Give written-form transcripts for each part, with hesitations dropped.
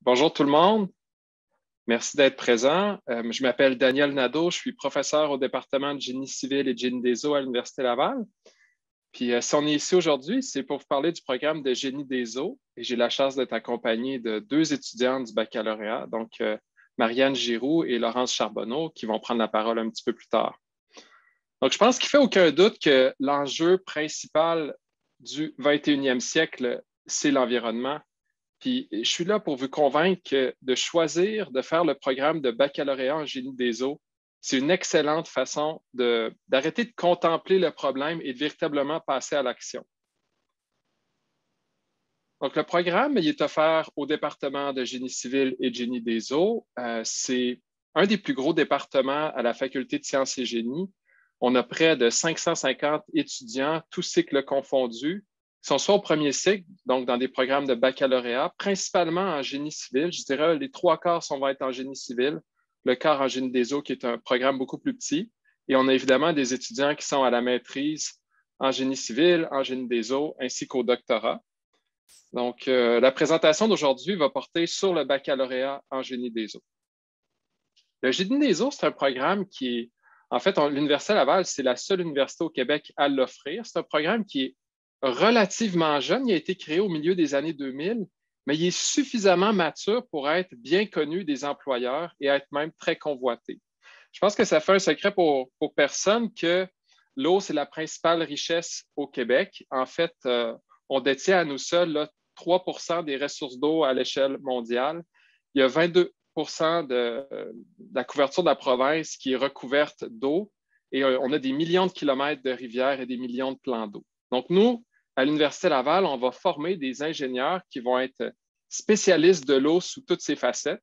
Bonjour tout le monde. Merci d'être présent. Je m'appelle Daniel Nadeau. Je suis professeur au département de génie civil et de génie des eaux à l'Université Laval. Puis, si on est ici aujourd'hui, c'est pour vous parler du programme de génie des eaux. Et j'ai la chance d'être accompagné de deux étudiantes du baccalauréat, donc Marianne Giroux et Laurence Charbonneau, qui vont prendre la parole un petit peu plus tard. Donc, je pense qu'il ne fait aucun doute que l'enjeu principal du 21e siècle, c'est l'environnement. Puis je suis là pour vous convaincre que de choisir de faire le programme de baccalauréat en génie des eaux, c'est une excellente façon d'arrêter de contempler le problème et de véritablement passer à l'action. Donc, le programme, il est offert au département de génie civil et de génie des eaux. C'est un des plus gros départements à la faculté de sciences et génie. On a près de 550 étudiants, tous cycles confondus, qui sont soit au premier cycle, donc dans des programmes de baccalauréat, principalement en génie civil. Je dirais les trois quarts vont être en génie civil, le quart en génie des eaux, qui est un programme beaucoup plus petit. Et on a évidemment des étudiants qui sont à la maîtrise en génie civil, en génie des eaux, ainsi qu'au doctorat. Donc, la présentation d'aujourd'hui va porter sur le baccalauréat en génie des eaux. Le génie des eaux, c'est un programme qui est, en fait, l'Université Laval, c'est la seule université au Québec à l'offrir. C'est un programme qui est relativement jeune. Il a été créé au milieu des années 2000, mais il est suffisamment mature pour être bien connu des employeurs et être même très convoité. Je pense que ça fait un secret pour personne que l'eau, c'est la principale richesse au Québec. En fait, on détient à nous seuls là, 3 des ressources d'eau à l'échelle mondiale. Il y a 22 de la couverture de la province qui est recouverte d'eau et on a des millions de kilomètres de rivières et des millions de plans d'eau. Donc, nous, à l'Université Laval, on va former des ingénieurs qui vont être spécialistes de l'eau sous toutes ses facettes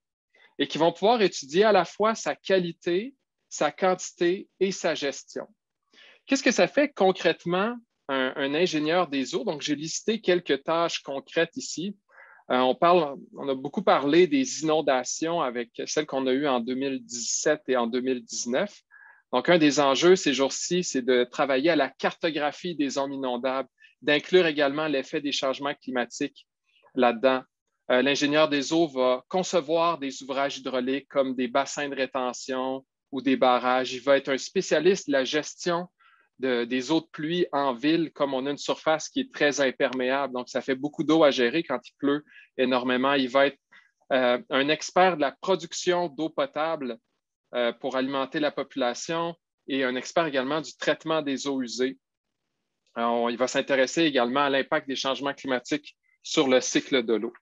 et qui vont pouvoir étudier à la fois sa qualité, sa quantité et sa gestion. Qu'est-ce que ça fait concrètement un ingénieur des eaux? Donc, j'ai listé quelques tâches concrètes ici. On a beaucoup parlé des inondations avec celles qu'on a eues en 2017 et en 2019. Donc, un des enjeux ces jours-ci, c'est de travailler à la cartographie des zones inondables, d'inclure également l'effet des changements climatiques là-dedans. L'ingénieur des eaux va concevoir des ouvrages hydrauliques comme des bassins de rétention ou des barrages. Il va être un spécialiste de la gestion des eaux de pluie en ville, comme on a une surface qui est très imperméable. Donc, ça fait beaucoup d'eau à gérer quand il pleut énormément. Il va être un expert de la production d'eau potable pour alimenter la population et un expert également du traitement des eaux usées. Il va s'intéresser également à l'impact des changements climatiques sur le cycle de l'eau.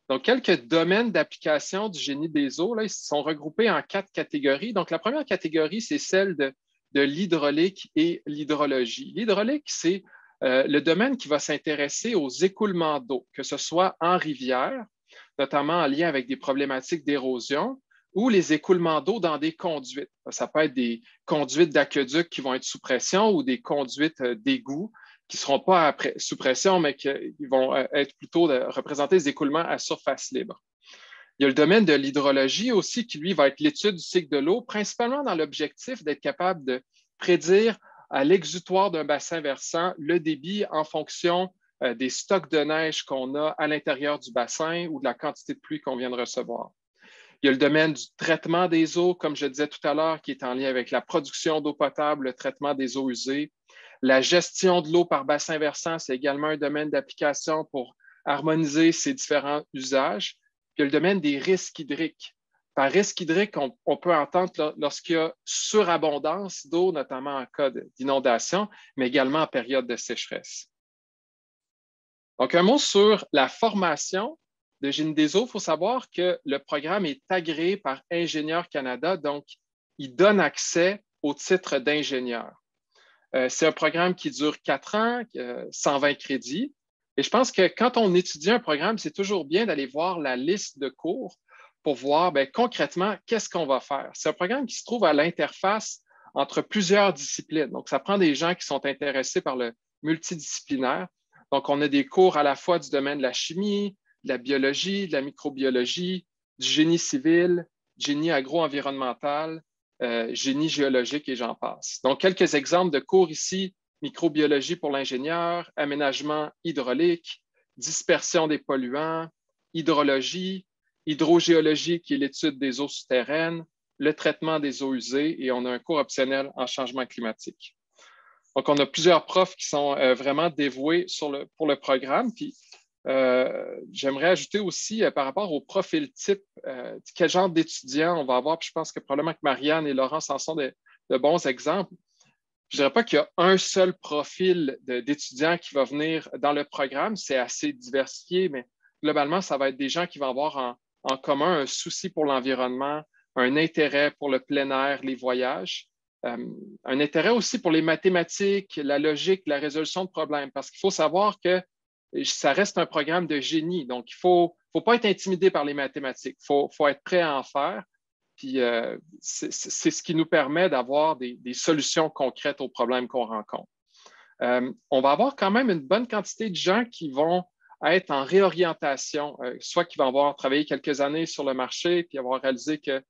Donc, quelques domaines d'application du génie des eaux, là, ils sont regroupés en 4 catégories. Donc, la première catégorie, c'est celle de l'hydraulique et l'hydrologie. L'hydraulique, c'est le domaine qui va s'intéresser aux écoulements d'eau, que ce soit en rivière, notamment en lien avec des problématiques d'érosion, ou les écoulements d'eau dans des conduites. Ça peut être des conduites d'aqueduc qui vont être sous pression ou des conduites d'égouts qui ne seront pas sous pression, mais qui vont être plutôt représenter des écoulements à surface libre. Il y a le domaine de l'hydrologie aussi, qui, lui, va être l'étude du cycle de l'eau, principalement dans l'objectif d'être capable de prédire à l'exutoire d'un bassin versant le débit en fonction des stocks de neige qu'on a à l'intérieur du bassin ou de la quantité de pluie qu'on vient de recevoir. Il y a le domaine du traitement des eaux, comme je disais tout à l'heure, qui est en lien avec la production d'eau potable, le traitement des eaux usées. La gestion de l'eau par bassin versant, c'est également un domaine d'application pour harmoniser ces différents usages. Puis il y a le domaine des risques hydriques. Par risque hydrique, on peut entendre lorsqu'il y a surabondance d'eau, notamment en cas d'inondation, mais également en période de sécheresse. Donc, un mot sur la formation de génie des eaux. Il faut savoir que le programme est agréé par Ingénieurs Canada, donc il donne accès au titre d'ingénieur. C'est un programme qui dure 4 ans, 120 crédits. Et je pense que quand on étudie un programme, c'est toujours bien d'aller voir la liste de cours pour voir concrètement qu'est-ce qu'on va faire. C'est un programme qui se trouve à l'interface entre plusieurs disciplines. Donc, ça prend des gens qui sont intéressés par le multidisciplinaire. Donc, on a des cours à la fois du domaine de la chimie, de la biologie, de la microbiologie, du génie civil, du génie agro-environnemental, génie géologique et j'en passe. Donc, quelques exemples de cours ici, microbiologie pour l'ingénieur, aménagement hydraulique, dispersion des polluants, hydrologie, hydrogéologie, qui est l'étude des eaux souterraines, le traitement des eaux usées, et on a un cours optionnel en changement climatique. Donc, on a plusieurs profs qui sont vraiment dévoués pour le programme. Puis, j'aimerais ajouter aussi par rapport au profil type, quel genre d'étudiants on va avoir. Puis je pense que probablement que Marianne et Laurence en sont de bons exemples. Je ne dirais pas qu'il y a un seul profil d'étudiants qui va venir dans le programme. C'est assez diversifié, mais globalement, ça va être des gens qui vont avoir en commun un souci pour l'environnement, un intérêt pour le plein air, les voyages, un intérêt aussi pour les mathématiques, la logique, la résolution de problèmes, parce qu'il faut savoir que ça reste un programme de génie. Donc, il ne faut pas être intimidé par les mathématiques. Il faut être prêt à en faire. Puis, c'est ce qui nous permet d'avoir des solutions concrètes aux problèmes qu'on rencontre. On va avoir quand même une bonne quantité de gens qui vont être en réorientation, soit qui vont avoir travaillé quelques années sur le marché puis avoir réalisé que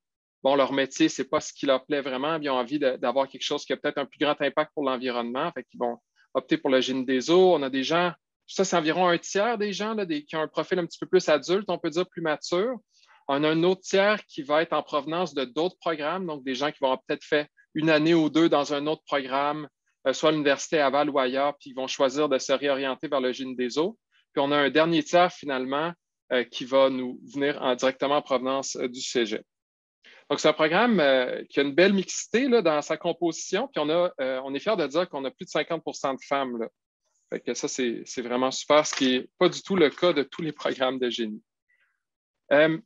bon, leur métier, ce n'est pas ce qui leur plaît vraiment, ils ont envie d'avoir quelque chose qui a peut-être un plus grand impact pour l'environnement, fait qu'ils vont opter pour le génie des eaux. On a des gens, ça c'est environ un tiers des gens là, qui ont un profil un petit peu plus adulte, on peut dire plus mature. On a un autre tiers qui va être en provenance de d'autres programmes, donc des gens qui vont peut-être faire une année ou deux dans un autre programme, soit à l'Université Laval ou ailleurs, puis ils vont choisir de se réorienter vers le génie des eaux. Puis on a un dernier tiers finalement qui va nous venir directement en provenance du Cégep. Donc, c'est un programme qui a une belle mixité là, dans sa composition, puis on est fiers de dire qu'on a plus de 50 de femmes. Là. Fait que ça, c'est vraiment super, ce qui n'est pas du tout le cas de tous les programmes de génie.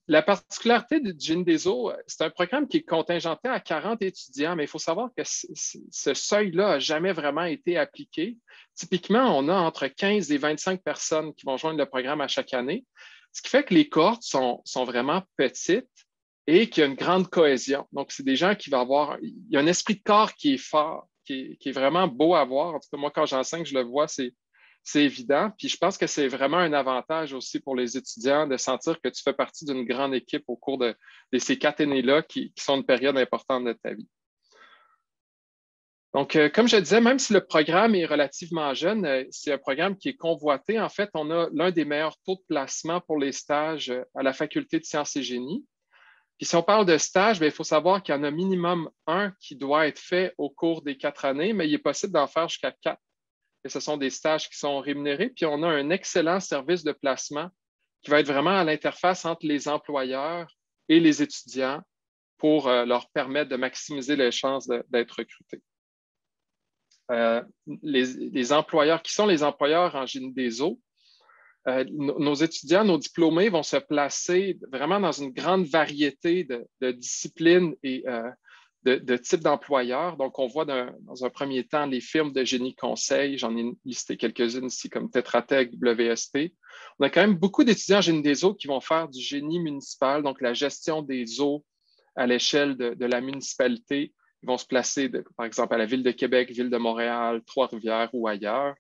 La particularité du génie des eaux, c'est un programme qui est contingenté à 40 étudiants, mais il faut savoir que ce seuil-là n'a jamais vraiment été appliqué. Typiquement, on a entre 15 et 25 personnes qui vont joindre le programme à chaque année, ce qui fait que les cohortes sont vraiment petites et qu'il y a une grande cohésion. Donc, c'est des gens qui vont avoir... Il y a un esprit de corps qui est fort, qui est vraiment beau à voir. En tout cas, moi, quand j'enseigne, je le vois, c'est évident. Puis je pense que c'est vraiment un avantage aussi pour les étudiants de sentir que tu fais partie d'une grande équipe au cours de ces 4 années-là qui sont une période importante de ta vie. Donc, comme je disais, même si le programme est relativement jeune, c'est un programme qui est convoité. En fait, on a l'un des meilleurs taux de placement pour les stages à la Faculté de sciences et génie. Puis si on parle de stage, bien, il faut savoir qu'il y en a minimum un qui doit être fait au cours des 4 années, mais il est possible d'en faire jusqu'à 4. Et ce sont des stages qui sont rémunérés. Puis on a un excellent service de placement qui va être vraiment à l'interface entre les employeurs et les étudiants pour leur permettre de maximiser les chances d'être recrutés. Les employeurs, qui sont les employeurs en génie des eaux, nos étudiants, nos diplômés vont se placer vraiment dans une grande variété de disciplines et de types d'employeurs. Donc, on voit dans un premier temps les firmes de génie conseil. J'en ai listé quelques-unes ici, comme Tetra Tech, WSP. On a quand même beaucoup d'étudiants en génie des eaux qui vont faire du génie municipal, donc la gestion des eaux à l'échelle de la municipalité. Ils vont se placer, par exemple, à la Ville de Québec, Ville de Montréal, Trois-Rivières ou ailleurs.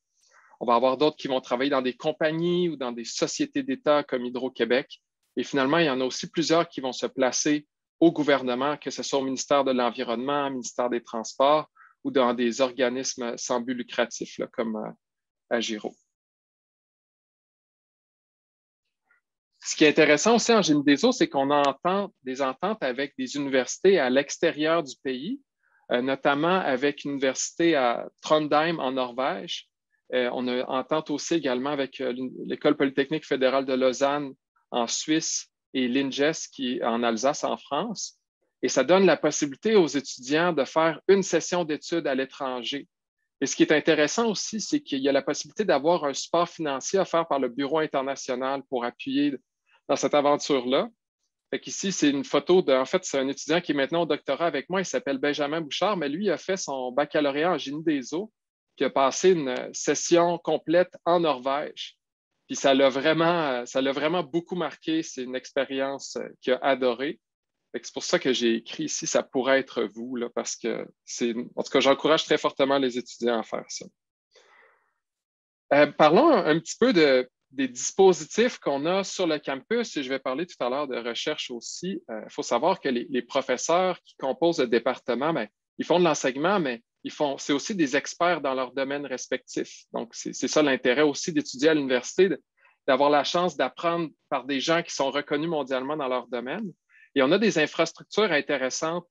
On va avoir d'autres qui vont travailler dans des compagnies ou dans des sociétés d'État comme Hydro-Québec. Et finalement, il y en a aussi plusieurs qui vont se placer au gouvernement, que ce soit au ministère de l'Environnement, au ministère des Transports ou dans des organismes sans but lucratif là, comme Agiro. Ce qui est intéressant aussi en génie des eaux, c'est qu'on entend des ententes avec des universités à l'extérieur du pays, notamment avec une université à Trondheim en Norvège. On a entente aussi également avec l'École polytechnique fédérale de Lausanne en Suisse et l'INGES qui est en Alsace en France. Et ça donne la possibilité aux étudiants de faire une session d'études à l'étranger. Et ce qui est intéressant aussi, c'est qu'il y a la possibilité d'avoir un support financier offert par le Bureau international pour appuyer dans cette aventure-là. Fait qu'ici, c'est une photo en fait, c'est un étudiant qui est maintenant au doctorat avec moi. Il s'appelle Benjamin Bouchard, mais lui, il a fait son baccalauréat en génie des eaux, qui a passé une session complète en Norvège. Puis ça l'a vraiment beaucoup marqué. C'est une expérience qu'il a adorée. C'est pour ça que j'ai écrit ici, ça pourrait être vous, là, parce que en tout cas, j'encourage très fortement les étudiants à faire ça. Parlons un petit peu des dispositifs qu'on a sur le campus, et je vais parler tout à l'heure de recherche aussi. Il faut savoir que les professeurs qui composent le département, bien, ils font de l'enseignement, mais c'est aussi des experts dans leur domaine respectif. Donc, c'est ça l'intérêt aussi d'étudier à l'université, d'avoir la chance d'apprendre par des gens qui sont reconnus mondialement dans leur domaine. Et on a des infrastructures intéressantes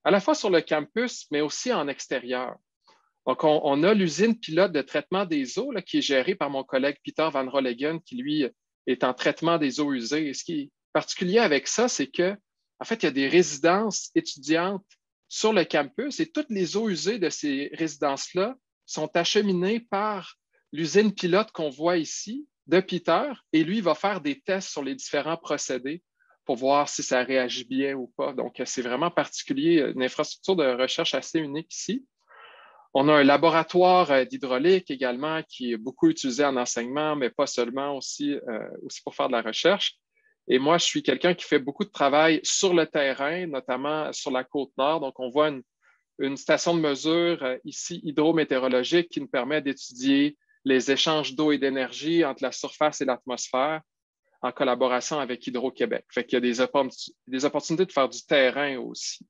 à la fois sur le campus, mais aussi en extérieur. Donc, on a l'usine pilote de traitement des eaux là, qui est gérée par mon collègue Peter Van Rolleggen, qui, lui, est en traitement des eaux usées. Et ce qui est particulier avec ça, c'est que, en fait, il y a des résidences étudiantes sur le campus et toutes les eaux usées de ces résidences-là sont acheminées par l'usine pilote qu'on voit ici de Peter. Et lui, il va faire des tests sur les différents procédés pour voir si ça réagit bien ou pas. Donc, c'est vraiment particulier, une infrastructure de recherche assez unique ici. On a un laboratoire d'hydraulique également qui est beaucoup utilisé en enseignement, mais pas seulement, aussi pour faire de la recherche. Et moi, je suis quelqu'un qui fait beaucoup de travail sur le terrain, notamment sur la côte nord. Donc, on voit une station de mesure ici hydrométéorologique qui nous permet d'étudier les échanges d'eau et d'énergie entre la surface et l'atmosphère en collaboration avec Hydro-Québec. Fait qu'il y a des opportunités de faire du terrain aussi.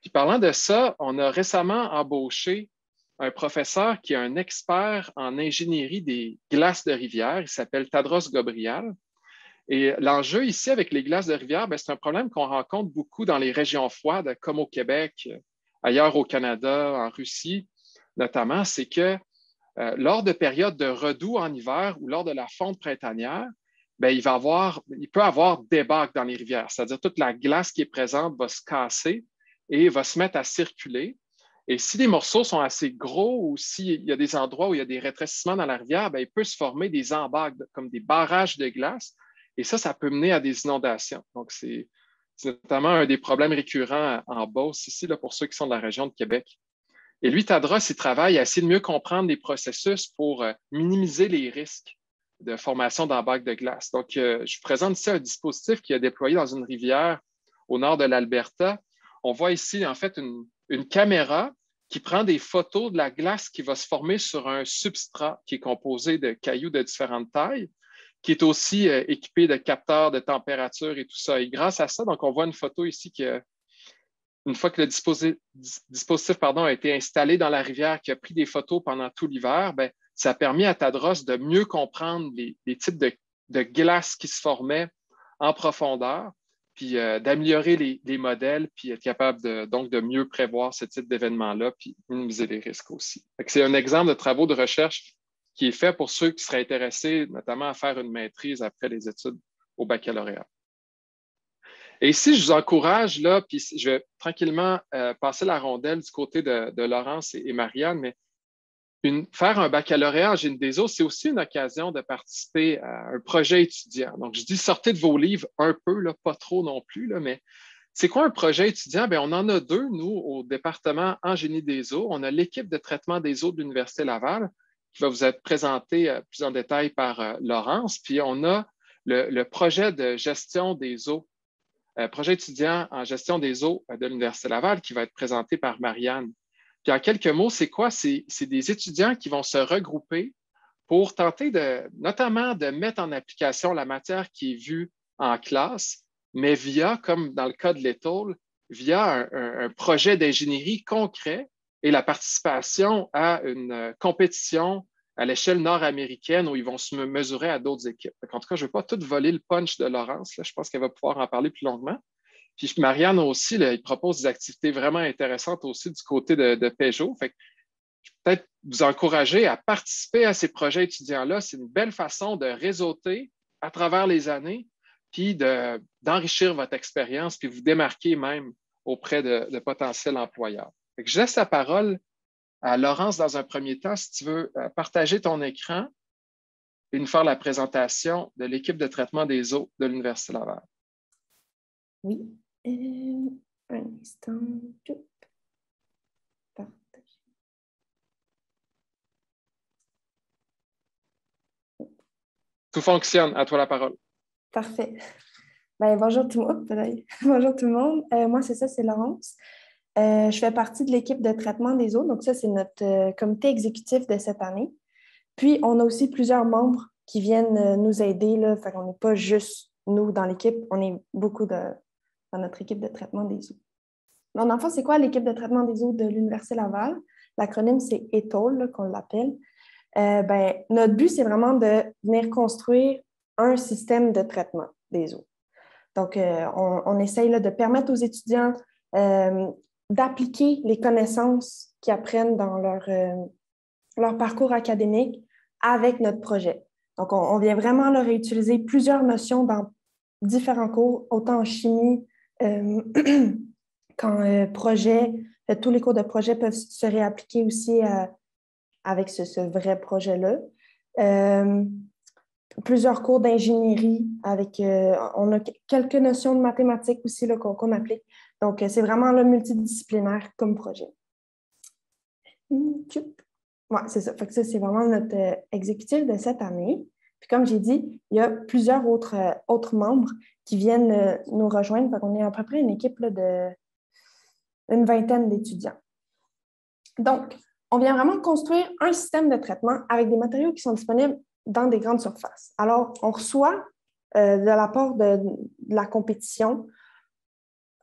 Puis parlant de ça, on a récemment embauché un professeur qui est un expert en ingénierie des glaces de rivière. Il s'appelle Tadros Gobrial. Et l'enjeu ici avec les glaces de rivière, c'est un problème qu'on rencontre beaucoup dans les régions froides, comme au Québec, ailleurs au Canada, en Russie notamment, c'est que lors de périodes de redoux en hiver ou lors de la fonte printanière, il peut y avoir des bacs dans les rivières, c'est-à-dire toute la glace qui est présente va se casser et va se mettre à circuler. Et si les morceaux sont assez gros ou s'il y a des endroits où il y a des rétrécissements dans la rivière, il peut se former des embacs, comme des barrages de glace. Et ça peut mener à des inondations. Donc, c'est notamment un des problèmes récurrents en Beauce, ici, là, pour ceux qui sont de la région de Québec. Et lui, Tadros, il travaille à essayer de mieux comprendre les processus pour minimiser les risques de formation d'embacs de glace. Donc, je vous présente ici un dispositif qui est déployé dans une rivière au nord de l'Alberta. On voit ici, en fait, une caméra qui prend des photos de la glace qui va se former sur un substrat qui est composé de cailloux de différentes tailles, qui est aussi équipé de capteurs de température et tout ça. Et grâce à ça, donc on voit une photo ici qui une fois que le dispositif a été installé dans la rivière, qui a pris des photos pendant tout l'hiver, ça a permis à Tadros de mieux comprendre les types de glace qui se formaient en profondeur, puis d'améliorer les modèles, puis être capable donc de mieux prévoir ce type d'événements-là, puis minimiser les risques aussi. C'est un exemple de travaux de recherche qui est fait pour ceux qui seraient intéressés, notamment à faire une maîtrise après les études au baccalauréat. Et ici, je vous encourage, là, puis je vais tranquillement passer la rondelle du côté de Laurence et Marianne, mais faire un baccalauréat en génie des eaux, c'est aussi une occasion de participer à un projet étudiant. Donc, je dis sortez de vos livres un peu, là, pas trop non plus, là, mais c'est quoi un projet étudiant? On en a deux, nous, au département en génie des eaux. On a l'équipe de traitement des eaux de l'Université Laval qui va vous être présentée plus en détail par Laurence. Puis, on a le projet de gestion des eaux, projet étudiant en gestion des eaux de l'Université Laval qui va être présenté par Marianne. Puis en quelques mots, c'est quoi? C'est des étudiants qui vont se regrouper pour tenter notamment de mettre en application la matière qui est vue en classe, mais via, comme dans le cas de l'étole, via un projet d'ingénierie concret et la participation à une compétition à l'échelle nord-américaine où ils vont se mesurer à d'autres équipes. En tout cas, je ne veux pas tout voler le punch de Laurence. Là. Je pense qu'elle va pouvoir en parler plus longuement. Puis Marianne aussi, là, il propose des activités vraiment intéressantes aussi du côté de Peugeot. Fait que je vais peut-être vous encourager à participer à ces projets étudiants-là. C'est une belle façon de réseauter à travers les années, puis d'enrichir votre expérience, puis vous démarquer même auprès de potentiels employeurs. Fait que je laisse la parole à Laurence dans un premier temps, si tu veux partager ton écran et nous faire la présentation de l'équipe de traitement des eaux de l'Université Laval. Oui. Un instant. Partager. Tout fonctionne. À toi la parole. Parfait. Bonjour tout le monde. Bonjour tout le monde. Moi, c'est Laurence. Je fais partie de l'équipe de traitement des eaux. Donc, ça, c'est notre comité exécutif de cette année. Puis, on a aussi plusieurs membres qui viennent nous aider. Là. Fait qu'on n'est pas juste nous dans l'équipe, on est beaucoup dans notre équipe de traitement des eaux. En enfant, c'est quoi l'équipe de traitement des eaux de l'Université Laval? L'acronyme, c'est ETOL, qu'on l'appelle. Notre but, c'est vraiment de venir construire un système de traitement des eaux. Donc, on essaye là, de permettre aux étudiants d'appliquer les connaissances qu'ils apprennent dans leur parcours académique avec notre projet. Donc, on vient vraiment là, réutiliser plusieurs notions dans différents cours, autant en chimie qu'en projet. Tous les cours de projet peuvent se réappliquer aussi avec ce vrai projet-là. Plusieurs cours d'ingénierie avec, on a quelques notions de mathématiques aussi là, qu'on applique. Donc, c'est vraiment là, multidisciplinaire comme projet. Ouais, c'est ça. Fait que ça, c'est vraiment notre exécutif de cette année. Puis comme j'ai dit, il y a plusieurs autres membres qui viennent nous rejoindre. Fait qu'on est à peu près une équipe là, d'une vingtaine d'étudiants. Donc, on vient vraiment construire un système de traitement avec des matériaux qui sont disponibles dans des grandes surfaces. Alors, on reçoit de la part de la compétition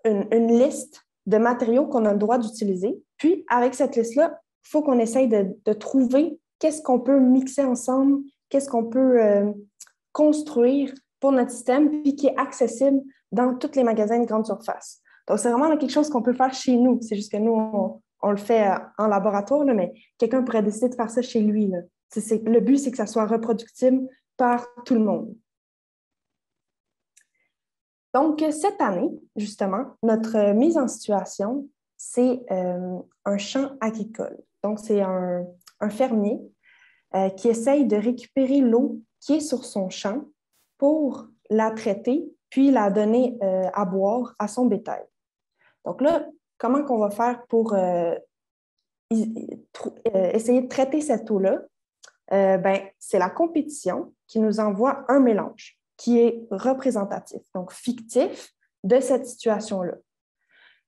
une liste de matériaux qu'on a le droit d'utiliser. Puis, avec cette liste-là, il faut qu'on essaye de trouver qu'est-ce qu'on peut mixer ensemble, qu'est-ce qu'on peut construire pour notre système, puis qui est accessible dans tous les magasins de grande surface. Donc, c'est vraiment quelque chose qu'on peut faire chez nous. C'est juste que nous, on le fait en laboratoire, là, mais quelqu'un pourrait décider de faire ça chez lui. Là. Le but, c'est que ça soit reproductible par tout le monde. Donc, cette année, justement, notre mise en situation, c'est un champ agricole. Donc, c'est un fermier qui essaye de récupérer l'eau qui est sur son champ pour la traiter, puis la donner à boire à son bétail. Donc là, comment qu'on va faire pour essayer de traiter cette eau-là? C'est la compétition qui nous envoie un mélange qui est représentatif, donc fictif, de cette situation-là.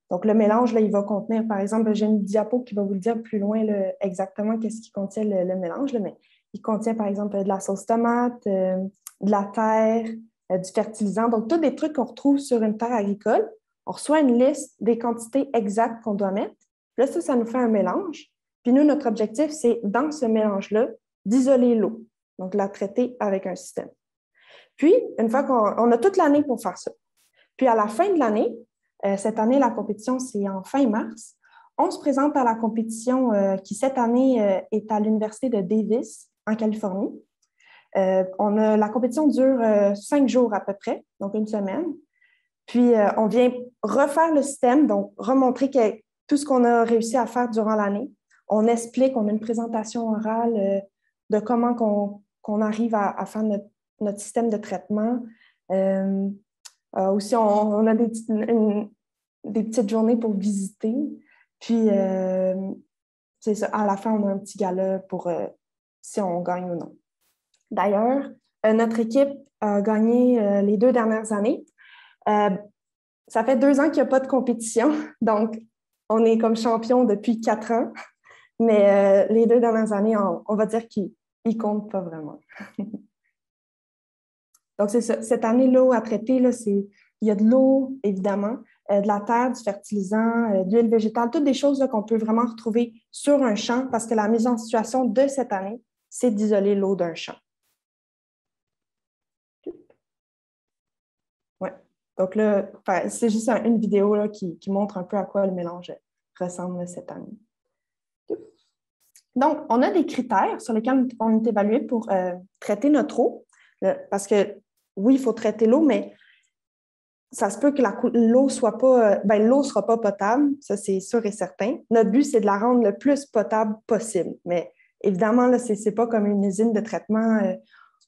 Donc, le mélange, là, il va contenir, par exemple, j'ai une diapo qui va vous le dire plus loin là, exactement qu'est-ce qui contient le mélange, là, mais il contient, par exemple, de la sauce tomate, de la terre, du fertilisant, donc tous des trucs qu'on retrouve sur une terre agricole. On reçoit une liste des quantités exactes qu'on doit mettre. Là, ça nous fait un mélange. Puis nous, notre objectif, c'est, dans ce mélange-là, d'isoler l'eau, donc la traiter avec un système. Puis, une fois qu'on a toute l'année pour faire ça. Puis, à la fin de l'année, cette année, la compétition, c'est en fin mars, on se présente à la compétition qui, cette année, est à l'Université de Davis, en Californie. La compétition dure 5 jours à peu près, donc une semaine. Puis, on vient refaire le système, donc remontrer tout ce qu'on a réussi à faire durant l'année. On explique, on a une présentation orale de comment qu'on arrive à faire notre système de traitement. Aussi, on a des petites journées pour visiter. Puis, c'est ça, à la fin, on a un petit gala pour si on gagne ou non. D'ailleurs, notre équipe a gagné les 2 dernières années. Ça fait 2 ans qu'il n'y a pas de compétition, donc on est comme champion depuis 4 ans. Mais les 2 dernières années, on va dire qu'ils ne comptent pas vraiment. Donc, c'est ça. Cette année, l'eau à traiter, là, il y a de l'eau, évidemment, de la terre, du fertilisant, de l'huile végétale, toutes des choses là, qu'on peut vraiment retrouver sur un champ parce que la mise en situation de cette année, c'est d'isoler l'eau d'un champ. Ouais. Donc là, c'est juste une vidéo là, qui montre un peu à quoi le mélange ressemble là, cette année. Donc, on a des critères sur lesquels on est évalué pour traiter notre eau. Parce que, oui, il faut traiter l'eau, mais ça se peut que l'eau soit pas... l'eau ne sera pas potable, ça, c'est sûr et certain. Notre but, c'est de la rendre le plus potable possible. Mais évidemment, là, ce n'est pas comme une usine de traitement.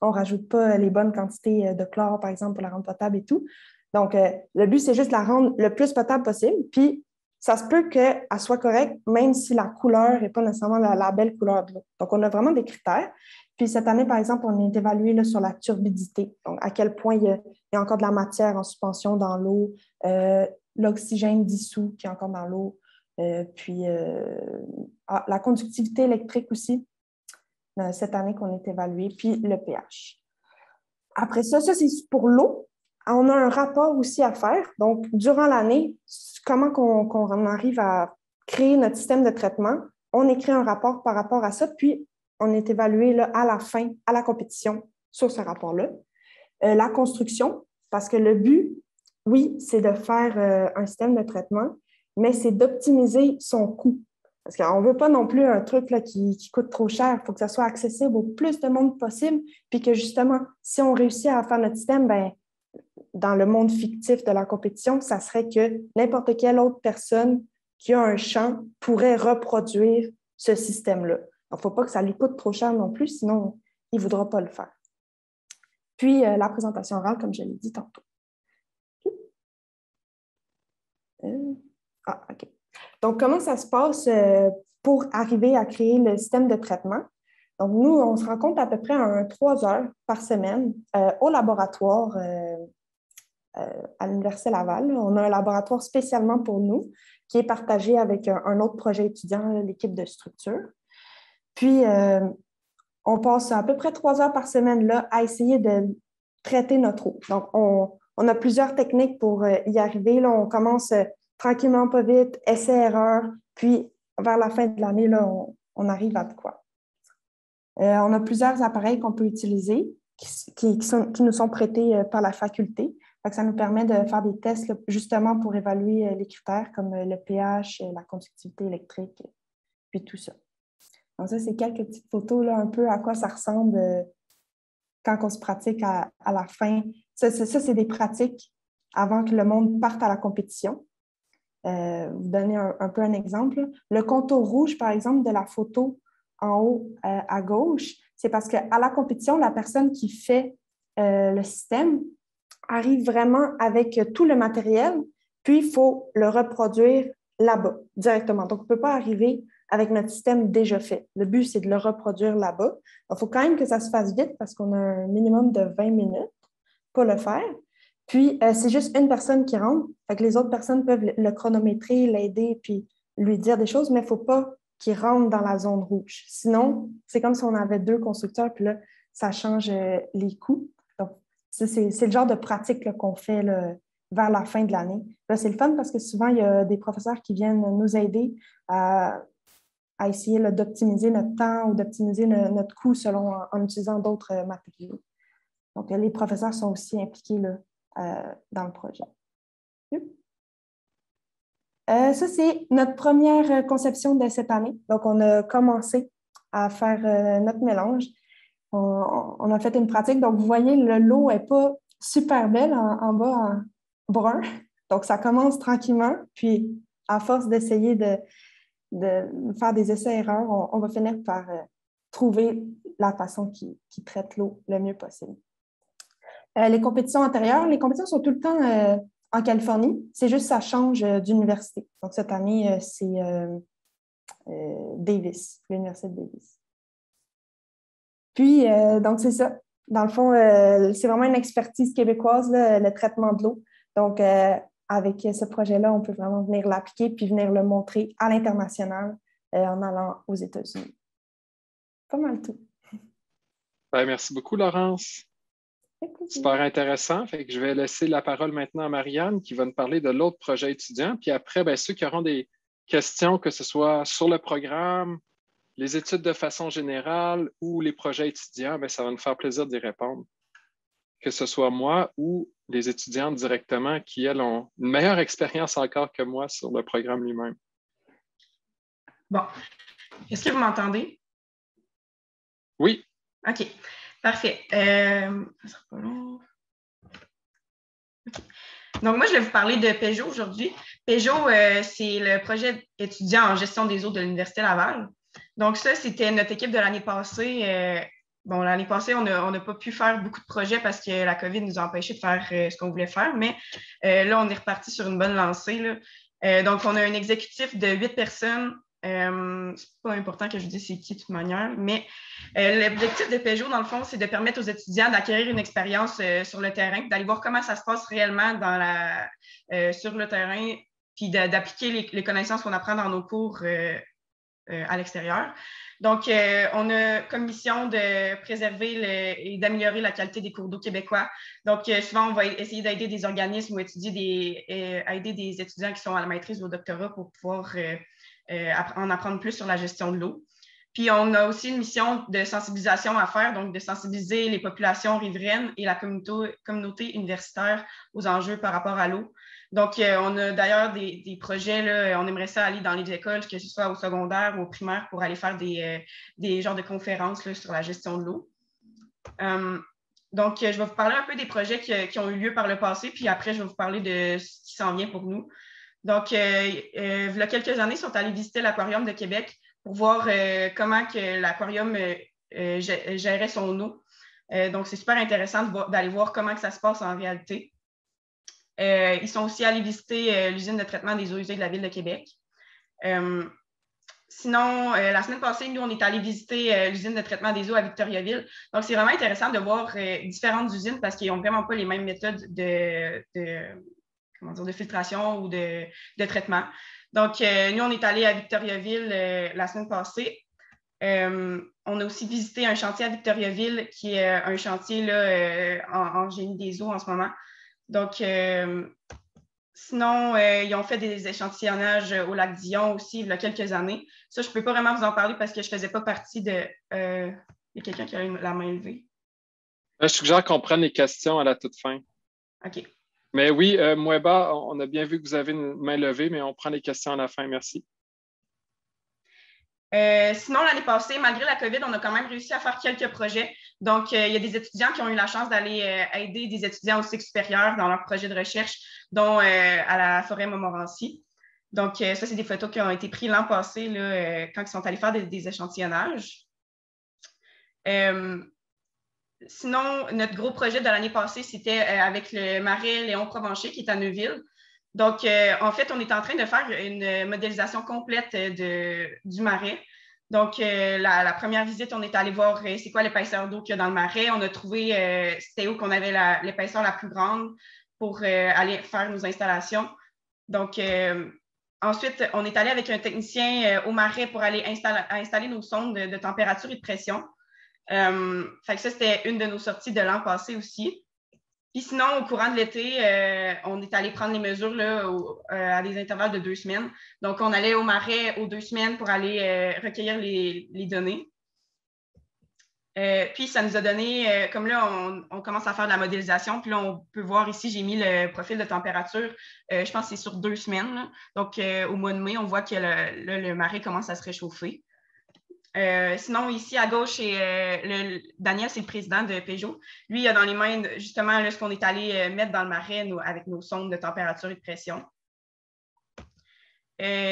On ne rajoute pas les bonnes quantités de chlore, par exemple, pour la rendre potable et tout. Donc, le but, c'est juste de la rendre le plus potable possible. Puis, ça se peut qu'elle soit correcte, même si la couleur n'est pas nécessairement la belle couleur de l'eau. Donc, on a vraiment des critères. Puis, cette année, par exemple, on est évalué là, sur la turbidité. Donc, à quel point il y a encore de la matière en suspension dans l'eau, l'oxygène dissous qui est encore dans l'eau, puis la conductivité électrique aussi, cette année qu'on est évalué, puis le pH. Après ça, c'est pour l'eau. On a un rapport aussi à faire. Donc, durant l'année, comment qu'on arrive à créer notre système de traitement, on écrit un rapport par rapport à ça, puis on est évalué là, à la fin, à la compétition, sur ce rapport-là. la construction, parce que le but, oui, c'est de faire un système de traitement, mais c'est d'optimiser son coût. Parce qu'on ne veut pas non plus un truc là, qui coûte trop cher. Il faut que ça soit accessible au plus de monde possible. Puis que justement, si on réussit à faire notre système, ben, dans le monde fictif de la compétition, ça serait que n'importe quelle autre personne qui a un champ pourrait reproduire ce système-là. Donc, il ne faut pas que ça lui coûte trop cher non plus, sinon il ne voudra pas le faire. Puis, la présentation orale, comme je l'ai dit tantôt. OK. Donc, comment ça se passe pour arriver à créer le système de traitement? Donc, nous, on se rencontre à peu près 3 heures par semaine au laboratoire à l'Université Laval. On a un laboratoire spécialement pour nous qui est partagé avec un autre projet étudiant, l'équipe de structure. Puis, on passe à peu près 3 heures par semaine là, à essayer de traiter notre eau. Donc, on a plusieurs techniques pour y arriver. Là, on commence tranquillement, pas vite, essai-erreur, puis vers la fin de l'année, là, on arrive à de quoi. On a plusieurs appareils qu'on peut utiliser qui nous sont prêtés par la faculté. Ça nous permet de faire des tests là, justement pour évaluer les critères comme le pH, la conductivité électrique, puis tout ça. Donc ça, c'est quelques petites photos, là, un peu à quoi ça ressemble quand on se pratique à la fin. Ça, c'est des pratiques avant que le monde parte à la compétition. Vous donner un peu un exemple. Le contour rouge, par exemple, de la photo en haut à gauche, c'est parce qu'à la compétition, la personne qui fait le système arrive vraiment avec tout le matériel, puis il faut le reproduire là-bas directement. Donc, on ne peut pas arriver avec notre système déjà fait. Le but, c'est de le reproduire là-bas. Il faut quand même que ça se fasse vite parce qu'on a un minimum de 20 minutes pour le faire. Puis, c'est juste une personne qui rentre. Fait que les autres personnes peuvent le chronométrer, l'aider, puis lui dire des choses, mais il ne faut pas qu'il rentre dans la zone rouge. Sinon, c'est comme si on avait 2 constructeurs, puis là, ça change les coûts. Donc, c'est le genre de pratique qu'on fait là, vers la fin de l'année. Là, c'est le fun parce que souvent, il y a des professeurs qui viennent nous aider à essayer là, d'optimiser notre temps ou d'optimiser notre coût en utilisant d'autres matériaux. Donc, les professeurs sont aussi impliqués là, dans le projet. Ça, c'est notre première conception de cette année. Donc, on a commencé à faire notre mélange. On a fait une pratique. Donc, vous voyez, l'eau n'est pas super belle en bas, en brun. Donc, ça commence tranquillement. Puis, à force d'essayer de faire des essais-erreurs, on va finir par trouver la façon qui traite l'eau le mieux possible. Les compétitions antérieures, les compétitions sont tout le temps en Californie. C'est juste que ça change d'université. Donc, cette année, c'est Davis, l'Université de Davis. Puis, donc, c'est ça. Dans le fond, c'est vraiment une expertise québécoise, là, le traitement de l'eau. Donc, avec ce projet-là, on peut vraiment venir l'appliquer puis venir le montrer à l'international en allant aux États-Unis. Pas mal tout. Ben, merci beaucoup, Laurence. Super intéressant. Fait que je vais laisser la parole maintenant à Marianne qui va nous parler de l'autre projet étudiant. Puis après, ben, ceux qui auront des questions, que ce soit sur le programme, les études de façon générale ou les projets étudiants, ben, ça va nous faire plaisir d'y répondre. Que ce soit moi ou les étudiantes directement qui, elles, ont une meilleure expérience encore que moi sur le programme lui-même. Bon. Est-ce que vous m'entendez? Oui. OK. Parfait. Ça sera pas long. Okay. Donc, moi, je vais vous parler de Peugeot aujourd'hui. Peugeot, c'est le projet étudiant en gestion des eaux de l'Université Laval. Donc, ça, c'était notre équipe de l'année passée. Bon, l'année passée, on n'a pas pu faire beaucoup de projets parce que la COVID nous a empêchés de faire ce qu'on voulait faire, mais là, on est reparti sur une bonne lancée, là. Donc, on a un exécutif de 8 personnes. C'est pas important que je vous dise c'est qui de toute manière, mais l'objectif de Peugeot, dans le fond, c'est de permettre aux étudiants d'acquérir une expérience sur le terrain, d'aller voir comment ça se passe réellement sur le terrain, puis d'appliquer les connaissances qu'on apprend dans nos cours à l'extérieur. Donc, on a comme mission de préserver et d'améliorer la qualité des cours d'eau québécois. Donc, souvent, on va essayer d'aider des organismes ou aider des étudiants qui sont à la maîtrise ou au doctorat pour pouvoir en apprendre plus sur la gestion de l'eau. Puis, on a aussi une mission de sensibilisation à faire, donc de sensibiliser les populations riveraines et la communauté universitaire aux enjeux par rapport à l'eau. Donc, on a d'ailleurs des projets, là, on aimerait ça aller dans les écoles, que ce soit au secondaire ou au primaire, pour aller faire des genres de conférences là, sur la gestion de l'eau. Donc, je vais vous parler un peu des projets qui ont eu lieu par le passé, puis après, je vais vous parler de ce qui s'en vient pour nous. Donc, il y a quelques années, ils sont allés visiter l'Aquarium de Québec pour voir comment que l'Aquarium gérait son eau. Donc, c'est super intéressant d'aller voir comment que ça se passe en réalité. Ils sont aussi allés visiter l'usine de traitement des eaux usées de la Ville de Québec. Sinon, la semaine passée, nous, on est allés visiter l'usine de traitement des eaux à Victoriaville. Donc, c'est vraiment intéressant de voir différentes usines parce qu'ils n'ont vraiment pas les mêmes méthodes de filtration ou de traitement. Donc, nous, on est allés à Victoriaville la semaine passée. On a aussi visité un chantier à Victoriaville qui est un chantier là, en génie des eaux en ce moment. Donc, sinon, ils ont fait des échantillonnages au lac Dion aussi il y a quelques années. Ça, je ne peux pas vraiment vous en parler parce que je ne faisais pas partie de... il y a quelqu'un qui a la main levée. Je suggère qu'on prenne les questions à la toute fin. OK. Mais oui, Moueba, on a bien vu que vous avez une main levée, mais on prend les questions à la fin. Merci. Sinon, l'année passée, malgré la COVID, on a quand même réussi à faire quelques projets. Donc, il y a des étudiants qui ont eu la chance d'aller aider des étudiants au cycle supérieur dans leurs projets de recherche, dont à la forêt Montmorency. Donc, ça, c'est des photos qui ont été prises l'an passé là, quand ils sont allés faire des échantillonnages. Sinon, notre gros projet de l'année passée, c'était avec le marais Léon Provencher qui est à Neuville. Donc, en fait, on est en train de faire une modélisation complète du marais. Donc, la première visite, on est allé voir c'est quoi l'épaisseur d'eau qu'il y a dans le marais. On a trouvé c'était où qu'on avait l'épaisseur la plus grande pour aller faire nos installations. Donc, ensuite, on est allé avec un technicien au marais pour aller installer nos sondes de température et de pression. Fait que ça, c'était une de nos sorties de l'an passé aussi. Puis sinon, au courant de l'été, on est allé prendre les mesures là, à des intervalles de 2 semaines. Donc, on allait au marais aux 2 semaines pour aller recueillir les données. Puis, ça nous a donné, comme là, on commence à faire de la modélisation. Puis là, on peut voir ici, j'ai mis le profil de température. Je pense que c'est sur 2 semaines. Là. Donc, au mois de mai, on voit que le marais commence à se réchauffer. Sinon, ici à gauche, Daniel, c'est le président de Peugeot. Lui, il a dans les mains justement là, ce qu'on est allé mettre dans le marais avec nos sondes de température et de pression.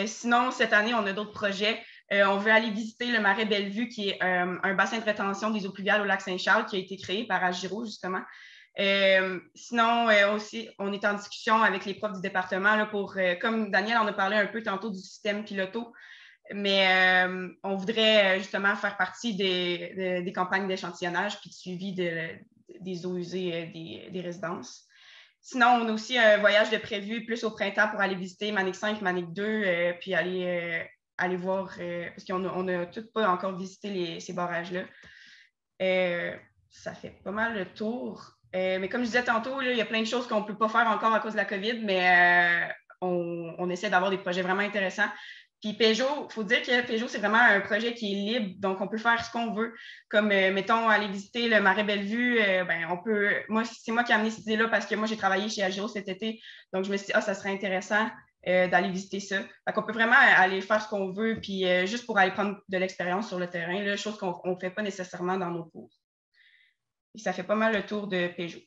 Sinon, cette année, on a d'autres projets. On veut aller visiter le marais Bellevue, qui est un bassin de rétention des eaux pluviales au lac Saint-Charles, qui a été créé par Agiro, justement. Sinon, aussi, on est en discussion avec les profs du département là, pour, comme Daniel en a parlé un peu tantôt du système Piloto, mais on voudrait justement faire partie des campagnes d'échantillonnage puis de suivi des eaux usées des résidences. Sinon, on a aussi un voyage de prévu plus au printemps pour aller visiter Manic 5, Manic 2, puis aller voir, parce qu'on n'a tout pas encore visité ces barrages-là. Ça fait pas mal le tour. Mais comme je disais tantôt, là, il y a plein de choses qu'on ne peut pas faire encore à cause de la COVID, mais on essaie d'avoir des projets vraiment intéressants. Puis Peugeot, il faut dire que Peugeot, c'est vraiment un projet qui est libre, donc on peut faire ce qu'on veut. Comme, mettons, aller visiter le marais Bellevue, on peut... Moi, c'est moi qui ai amené cette idée-là parce que moi, j'ai travaillé chez Agiro cet été, donc je me suis dit, ça serait intéressant d'aller visiter ça. Fait qu'on peut vraiment aller faire ce qu'on veut, puis juste pour aller prendre de l'expérience sur le terrain, là, chose qu'on ne fait pas nécessairement dans nos cours. Et ça fait pas mal le tour de Peugeot.